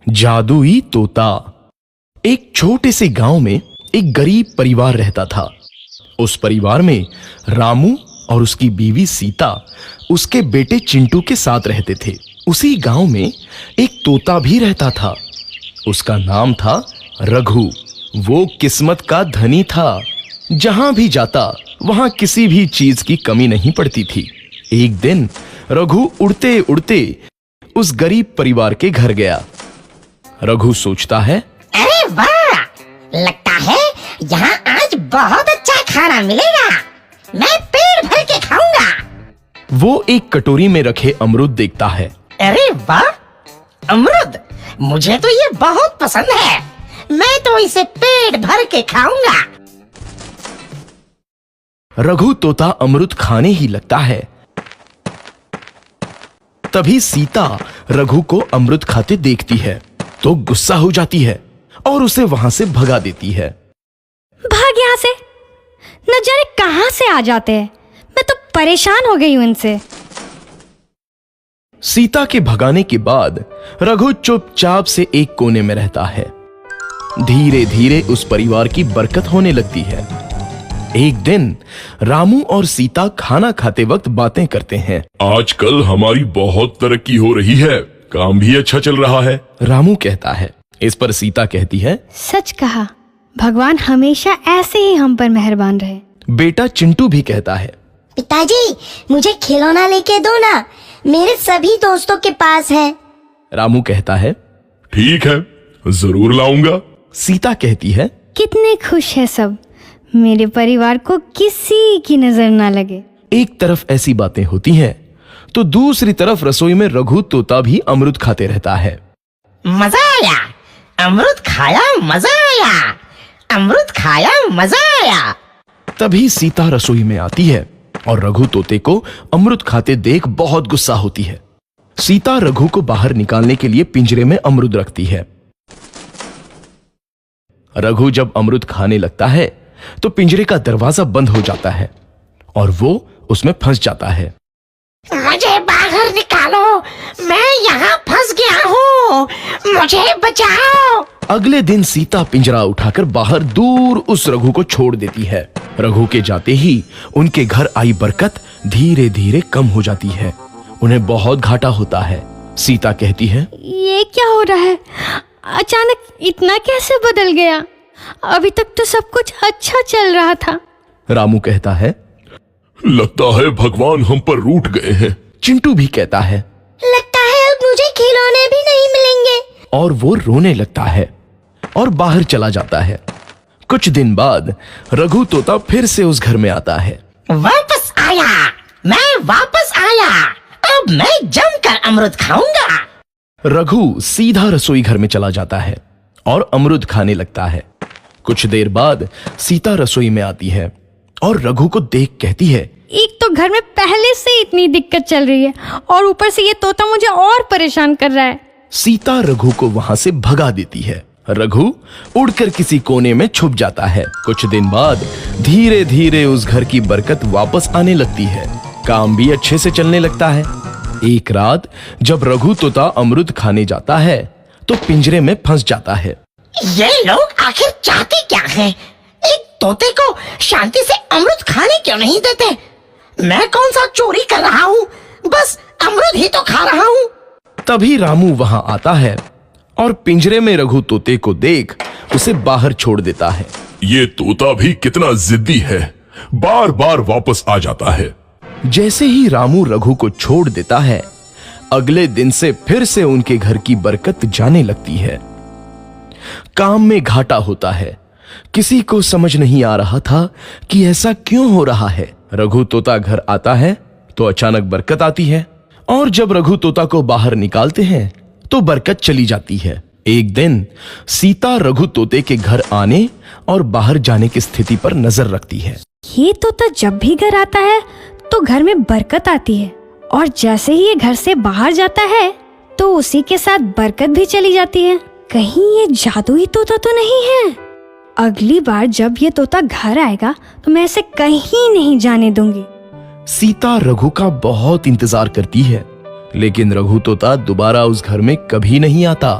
जादुई तोता। एक छोटे से गांव में एक गरीब परिवार रहता था। उस परिवार में रामू और उसकी बीवी सीता उसके बेटे चिंटू के साथ रहते थे। उसी गांव में एक तोता भी रहता था। उसका नाम था रघु। वो किस्मत का धनी था। जहां भी जाता वहां किसी भी चीज की कमी नहीं पड़ती थी। एक दिन रघु उड़ते उड़ते उस गरीब परिवार के घर गया। रघु सोचता है, अरे वाह, लगता है यहाँ आज बहुत अच्छा खाना मिलेगा। मैं पेट भर के खाऊंगा। वो एक कटोरी में रखे अमरूद देखता है। अरे वाह, अमरूद, मुझे तो ये बहुत पसंद है। मैं तो इसे पेट भर के खाऊंगा। रघु तोता अमरूद खाने ही लगता है। तभी सीता रघु को अमरूद खाते देखती है तो गुस्सा हो जाती है और उसे वहां से भगा देती है। भाग यहाँ से, न जाने कहां से आ जाते हैं। मैं तो परेशान हो गई हूं इनसे। सीता के भगाने के बाद रघु चुपचाप से एक कोने में रहता है। धीरे धीरे उस परिवार की बरकत होने लगती है। एक दिन रामू और सीता खाना खाते वक्त बातें करते हैं। आजकल हमारी बहुत तरक्की हो रही है, काम भी अच्छा चल रहा है। रामू कहता है। इस पर सीता कहती है, सच कहा, भगवान हमेशा ऐसे ही हम पर मेहरबान रहे। बेटा चिंटू भी कहता है, पिताजी, मुझे खिलौना लेके दो ना, मेरे सभी दोस्तों के पास है। रामू कहता है, ठीक है, जरूर लाऊंगा। सीता कहती है, कितने खुश है सब, मेरे परिवार को किसी की नजर ना लगे। एक तरफ ऐसी बातें होती हैं तो दूसरी तरफ रसोई में रघु तोता भी अमरूद खाते रहता है। मजा आया, अमरूद खाया, मजा आया, अमरूद खाया, मजा आया। तभी सीता रसोई में आती है और रघु तोते को अमरूद खाते देख बहुत गुस्सा होती है। सीता रघु को बाहर निकालने के लिए पिंजरे में अमरूद रखती है। रघु जब अमरूद खाने लगता है तो पिंजरे का दरवाजा बंद हो जाता है और वो उसमें फंस जाता है। मुझे बाहर निकालो, मैं यहाँ फंस गया हूँ, मुझे बचाओ। अगले दिन सीता पिंजरा उठाकर बाहर दूर उस रघु को छोड़ देती है। रघु के जाते ही उनके घर आई बरकत धीरे धीरे कम हो जाती है। उन्हें बहुत घाटा होता है। सीता कहती है, ये क्या हो रहा है, अचानक इतना कैसे बदल गया? अभी तक तो सब कुछ अच्छा चल रहा था। रामू कहता है, लगता है भगवान हम पर रूठ गए हैं। चिंटू भी कहता है, लगता है अब मुझे खिलौने भी नहीं मिलेंगे। और वो रोने लगता है और बाहर चला जाता है। कुछ दिन बाद रघु तोता फिर से उस घर में आता है। वापस आया, मैं वापस आया, अब मैं जमकर अमरूद खाऊंगा। रघु सीधा रसोई घर में चला जाता है और अमरूद खाने लगता है। कुछ देर बाद सीता रसोई में आती है और रघु को देख कहती है, एक तो घर में पहले से इतनी दिक्कत चल रही है और ऊपर से ये तोता मुझे और परेशान कर रहा है। सीता रघु को वहां से भगा देती है। रघु उड़कर किसी कोने में छुप जाता है। कुछ दिन बाद धीरे धीरे उस घर की बरकत वापस आने लगती है। काम भी अच्छे से चलने लगता है। एक रात जब रघु तोता अमरूद खाने जाता है तो पिंजरे में फंस जाता है। ये लोग आखिर चाहते क्या हैं? एक तोते को शांति से अमरूद खाने क्यों नहीं देते? मैं कौन सा चोरी कर रहा हूँ? बस अमरूद ही तो खा रहा हूँ। तभी रामू वहां आता है और पिंजरे में रघु तोते को देख उसे बाहर छोड़ देता है। ये तोता भी कितना जिद्दी है, बार बार वापस आ जाता है। जैसे ही रामू रघु को छोड़ देता है, अगले दिन से फिर से उनके घर की बरकत जाने लगती है। काम में घाटा होता है। किसी को समझ नहीं आ रहा था कि ऐसा क्यों हो रहा है। रघु तोता घर आता है तो अचानक बरकत आती है और जब रघु तोता को बाहर निकालते हैं तो बरकत चली जाती है। एक दिन सीता रघु तोते के घर आने और बाहर जाने की स्थिति पर नजर रखती है। ये तोता जब भी घर आता है तो घर में बरकत आती है और जैसे ही ये घर से बाहर जाता है तो उसी के साथ बरकत भी चली जाती है। कहीं ये जादुई तोता तो नहीं है? अगली बार जब ये तोता घर आएगा तो मैं इसे कहीं नहीं जाने दूंगी। सीता रघु का बहुत इंतजार करती है, लेकिन रघु तोता दोबारा उस घर में कभी नहीं आता।